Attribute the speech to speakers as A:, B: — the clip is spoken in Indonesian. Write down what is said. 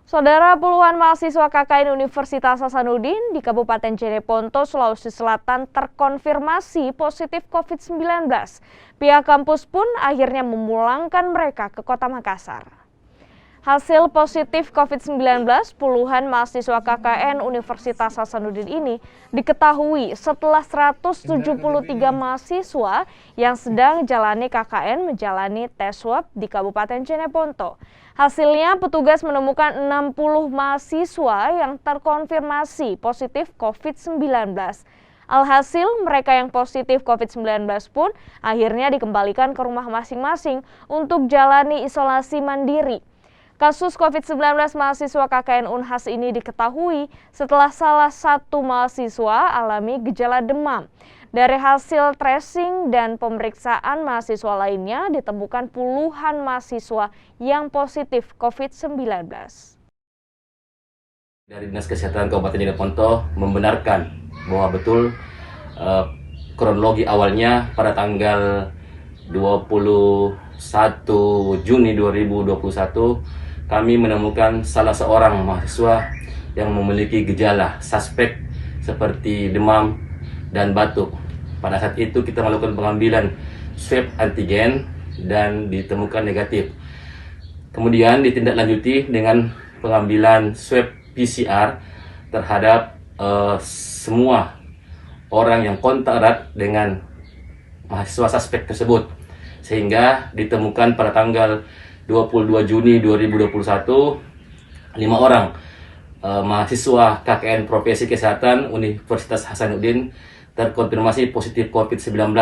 A: Saudara, puluhan mahasiswa KKN Universitas Hasanuddin di Kabupaten Jeneponto, Sulawesi Selatan terkonfirmasi positif COVID-19. Pihak kampus pun akhirnya memulangkan mereka ke Kota Makassar. Hasil positif COVID-19 puluhan mahasiswa KKN Universitas Hasanuddin ini diketahui setelah 173 mahasiswa yang sedang jalani KKN menjalani tes swab di Kabupaten Jeneponto. Hasilnya petugas menemukan 60 mahasiswa yang terkonfirmasi positif COVID-19. Alhasil, mereka yang positif COVID-19 pun akhirnya dikembalikan ke rumah masing-masing untuk jalani isolasi mandiri. Kasus COVID-19 mahasiswa KKN Unhas ini diketahui setelah salah satu mahasiswa alami gejala demam. Dari hasil tracing dan pemeriksaan mahasiswa lainnya ditemukan puluhan mahasiswa yang positif COVID-19.
B: Dari Dinas Kesehatan Kabupaten Jeneponto membenarkan bahwa betul kronologi awalnya pada tanggal 21 Juni 2021 kami menemukan salah seorang mahasiswa yang memiliki gejala suspek seperti demam dan batuk. Pada saat itu kita melakukan pengambilan swab antigen dan ditemukan negatif. Kemudian ditindaklanjuti dengan pengambilan swab PCR terhadap semua orang yang kontak erat dengan mahasiswa suspek tersebut, sehingga ditemukan pada tanggal 22 Juni 2021 5 orang mahasiswa KKN Profesi Kesehatan Universitas Hasanuddin terkonfirmasi positif COVID-19.